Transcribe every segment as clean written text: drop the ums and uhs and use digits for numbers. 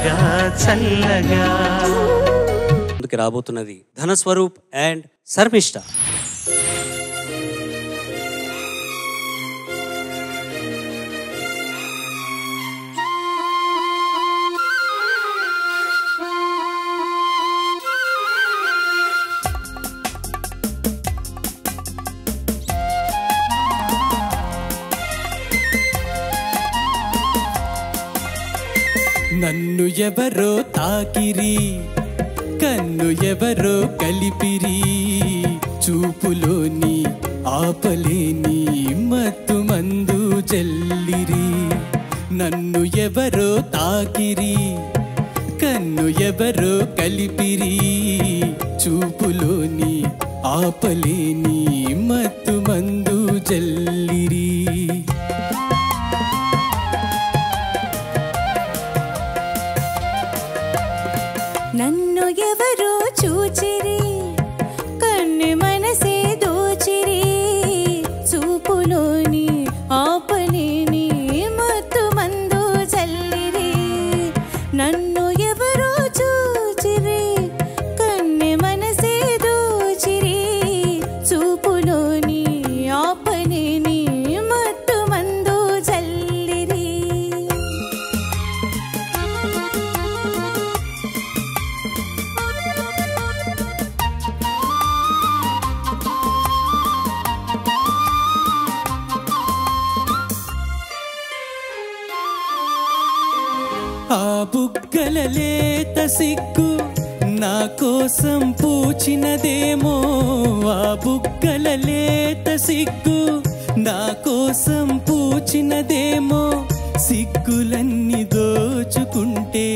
చల్లగా చల్లగా. ముందుకు రాబోతున్నది ధనస్వరూప్ అండ్ శర్మిష్ఠ. నన్ను ఎవరో తాకిరి, కన్ను ఎవరో కలిపిరి, చూపులోని ఆపలేని మత్తు మందు జల్లిరి. నన్ను ఎవరో తాకిరి, కన్ను ఎవరో కలిపిరి, చూపులోని ఆపలేని మత్తు మందు జల్లిరి. నన్ను ఎవరో చూచిరి, కన్ను మనసే దోచిరి, చూపులోని ఆపలేని మత్తు మందు చల్లిరి. నన్ను ఎవరో చూచిరి, కన్ను మనసే దోచిరి, చూపులోని ఆపలేని మత్తు మందు చల్లిరి. ఆ బుగ్గల లేత సిగ్గు నా కోసం పూచినదేమో, ఆ బుగ్గల లేత సిగ్గు నా కోసం పూచినదేమో. సిగ్గులన్నీ దోచుకుంటే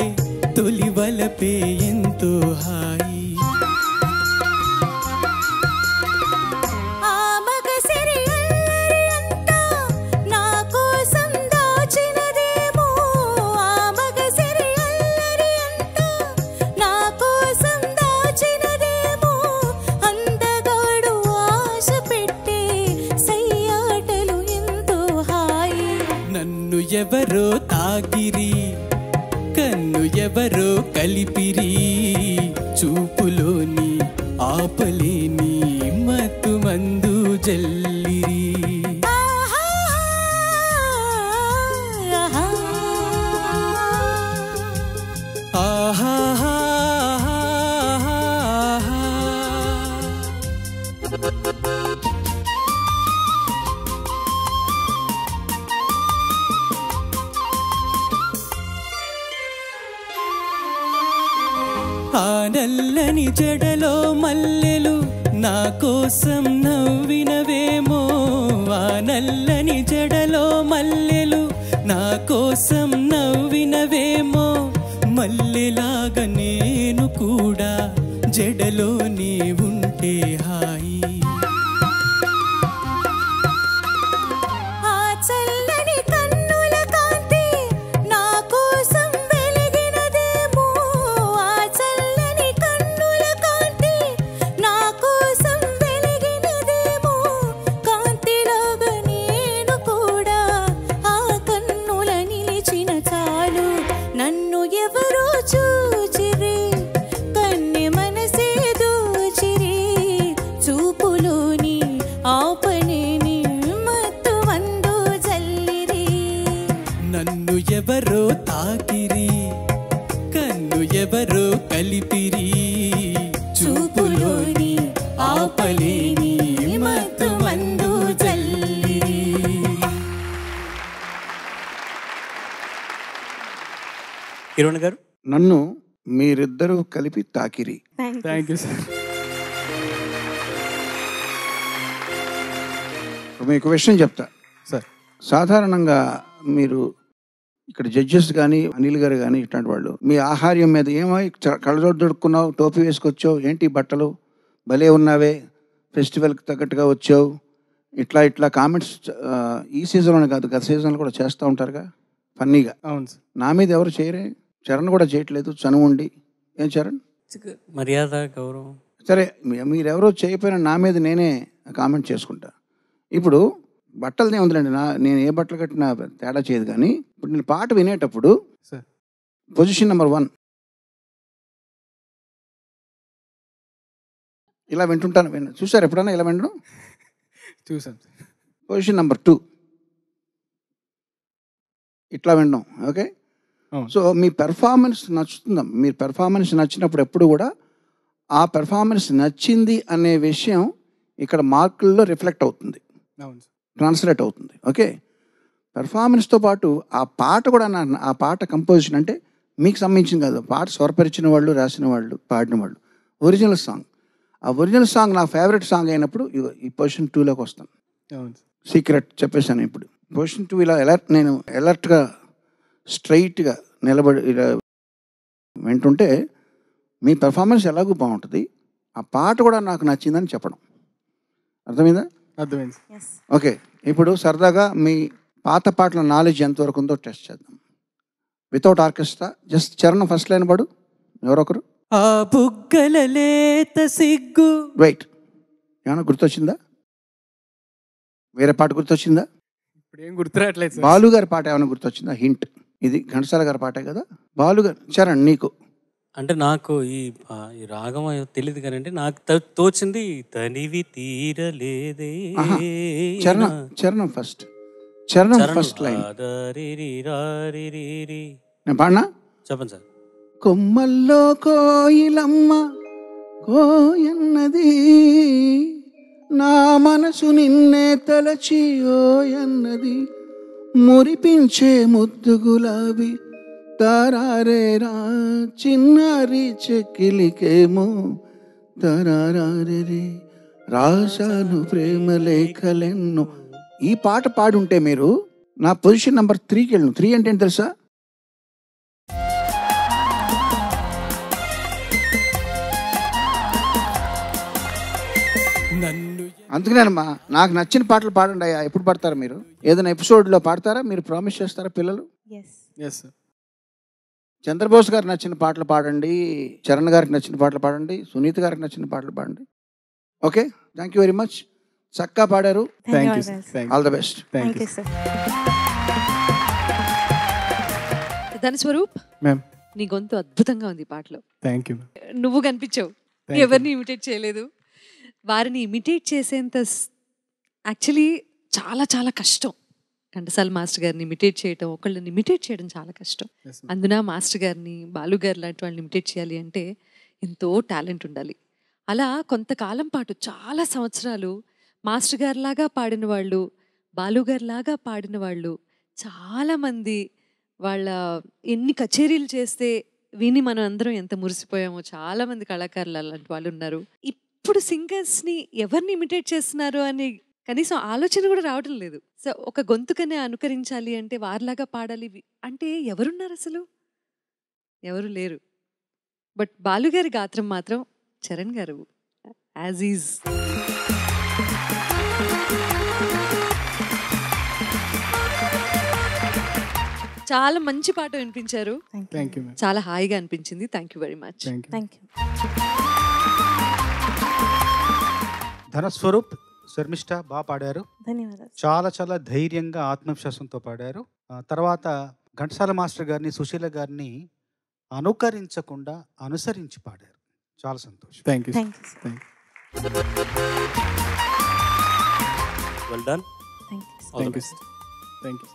తొలి వలపే ఎంతో హాయి. నన్ను ఎవరో తాకిరి, కన్ను ఎవరో కలిపిరి, చూపులోని ఆపలేని మత్తు మందు జల్లిరి. ఆహా ఆ నల్లని జడలో మల్లెలు నా కోసం నవ్వినవేమో, ఆ నల్లని జడలో మల్లెలు నా కోసం నవ్వినవేమో. మల్లెలాగా నేను కూడా జడలోనే ఉంటే హాయి. నన్ను ఎవరో చూచిరి, కన్ను మనసే దోచిరి, చూపులోని ఆపలేని మత్తు మందు జల్లిరి. నన్ను ఎవరో తాకిరి, కన్ను ఎవరో కలిపిరి, చూపులోని ఆపలేని మత్తు మందు జల్లిరి. కిరణ్ గారు, నన్ను మీరిద్దరూ కలిపి తాకిరి. Thank you sir. మీకు విషయం చెప్తా సార్. సాధారణంగా మీరు ఇక్కడ జడ్జెస్ కానీ అనిల్ గారు కానీ ఇట్లాంటి వాళ్ళు మీ ఆహార్యం మీద ఏమో కళ్ళజోడు దొడుక్కున్నావు, టోపీ వేసుకొచ్చావు, ఏంటి బట్టలు భలే ఉన్నావే, ఫెస్టివల్కి తగ్గట్టుగా వచ్చావు, ఇట్లా ఇట్లా కామెంట్స్ ఈ సీజన్లోనే కాదు గత సీజన్లో కూడా చేస్తూ ఉంటారుగా ఫన్నీగా. అవును సార్. నా మీద ఎవరు చేయరే, చరణ్ కూడా చేయట్లేదు, చనువుండి. ఏం చరణ్? మర్యాద గౌరవం. సరే మీరెవరో చేయకపోయినా నా మీద నేనే కామెంట్ చేసుకుంటా. ఇప్పుడు బట్టలదే ఉందిలేండి, నేను ఏ బట్టలు కట్టినా తేడా చేయదు. కానీ ఇప్పుడు నేను పాట వినేటప్పుడు పొజిషన్ నెంబర్ 1. ఇలా వింటుంటాను. చూసారు ఎప్పుడైనా ఇలా వినడం? చూసాను. పొజిషన్ నెంబర్ 2 ఇట్లా వినడం. ఓకే. సో మీ పెర్ఫార్మెన్స్ నచ్చుతుందా? మీరు పెర్ఫార్మెన్స్ నచ్చినప్పుడు ఎప్పుడు కూడా ఆ పెర్ఫార్మెన్స్ నచ్చింది అనే విషయం ఇక్కడ మార్కుల్లో రిఫ్లెక్ట్ అవుతుంది, ట్రాన్స్లేట్ అవుతుంది. ఓకే. పెర్ఫార్మెన్స్తో పాటు ఆ పాట కూడా ఆ పాట కంపోజిషన్ అంటే మీకు సంబంధించింది కాదు, పాట స్వరపరిచిన వాళ్ళు, రాసిన వాళ్ళు, పాడిన వాళ్ళు, ఒరిజినల్ సాంగ్. ఆ ఒరిజినల్ సాంగ్ నా ఫేవరెట్ సాంగ్ అయినప్పుడు ఈ పొజిషన్ 2లోకి వస్తాను. సీక్రెట్ చెప్పేశాను. ఇప్పుడు పొజిషన్ 2 ఇలా నేను అలర్ట్గా స్ట్రైట్గా నిలబడి ఇలా వింటుంటే మీ పెర్ఫార్మెన్స్ ఎలాగూ బాగుంటుంది, ఆ పాట కూడా నాకు నచ్చిందని చెప్పడం. అర్థమైందా? అర్థమైంది. ఓకే. ఇప్పుడు సరదాగా మీ పాత పాటల నాలెడ్జ్ ఎంతవరకు ఉందో టెస్ట్ చేద్దాం. వితౌట్ ఆర్కెస్ట్రా, జస్ట్ చరణం ఫస్ట్ లైన్ పాడు ఎవరొకరు. ఆ బుగ్గల లేత సిగ్గు. వెయిట్, ఏమైనా గుర్తొచ్చిందా? వేరే పాట గుర్తొచ్చిందా? ఇప్పుడు ఏం గుర్తురాట్లేదు. బాలు గారి పాట ఏమైనా గుర్తొచ్చిందా? హింట్, ఇది ఘంటసాల గారి పాటే కదా. బాలు గారు చరణ్ నీకు అంటే నాకు ఈ రాగం తెలియదు కానీ నాకు తోచింది తనివి తీరలేదే. చరణం ఫస్ట్, చరణం ఫస్ట్ లైన్ నేను పాడినా? చెప్పండి సార్. కొమ్మల్లో కోయిలమ్మ కోయన్నది, నా మనసు నిన్నే తలచి ఓయన్నది, మురిపించే ముద్దు గులాబీ తారారేరా, చిన్నారి చెక్కిలికేమో తారారే, రాశాను ప్రేమ లేఖలెన్నో. ఈ పాట పాడుంటే మీరు నా పొజిషన్ నెంబర్ 3కి వెళ్ళను. 3 అంటే ఏంటి తెలుసా? అందుకనేనమ్మా నాకు నచ్చిన పాటలు పాడండి అయ్యా. ఎప్పుడు పాడతారా మీరు? ఏదైనా ఎపిసోడ్లో పాడతారా? మీరు ప్రామిస్ చేస్తారా పిల్లలు? చంద్రబోస్ గారికి నచ్చిన పాటలు పాడండి, చరణ్ గారికి నచ్చిన పాటలు పాడండి, సునీత గారికి నచ్చిన పాటలు పాడండి. Okay, thank you very much. చక్కగా పాడారు. All the best. ధనస్వరూప్, నీ గొంతు అద్భుతంగా ఉంది పాటలో. నువ్వు కనిపించావు, ఎవరిని ఇమిటేట్ చేయలేదు. వారిని ఇమిటేట్ చేసేంత యాక్చువల్లీ చాలా చాలా కష్టం. ఘంటసాల మాస్టర్ గారిని ఇమిటేట్ చేయడం, ఒకళ్ళని ఇమిటేట్ చేయడం చాలా కష్టం. అందున మాస్టర్ గారిని, బాలు గారు లాంటి వాళ్ళని ఇమిటేట్ చేయాలి అంటే ఎంతో టాలెంట్ ఉండాలి. అలా కొంతకాలం పాటు చాలా సంవత్సరాలు మాస్టర్ గారిలాగా పాడిన వాళ్ళు, బాలు గారిలాగా పాడిన వాళ్ళు చాలామంది వాళ్ళ ఎన్ని కచేరీలు చేస్తే విని మనం అందరం ఎంత మురిసిపోయామో. చాలామంది కళాకారులు అలాంటి వాళ్ళు ఉన్నారు. ఇప్పుడు సింగర్స్ని ఎవరిని ఇమిటేట్ చేస్తున్నారు అని కనీసం ఆలోచన కూడా రావడం లేదు. సో ఒక గొంతుకనే అనుకరించాలి అంటే, వారిలాగా పాడాలి అంటే ఎవరున్నారు? అసలు ఎవరు లేరు. బట్ బాలుగారి గాత్రం మాత్రం చరణ్ గారు యాజ్ ఈజ్. చాలా మంచి పాట వినిపించారు. చాలా హాయిగా అనిపించింది. Thank you very much. Dhanaswaroop, Sharmishtha బాగా పాడారు. ధన్యవాదాలు. చాలా చాలా ధైర్యంగా, ఆత్మవిశ్వాసంతో పాడారు. తర్వాత ఘంటసాల మాస్టర్ గారిని, సుశీల గారిని అనుకరించకుండా అనుసరించి పాడారు. చాలా సంతోషం. Thank you. Well done. Thank you.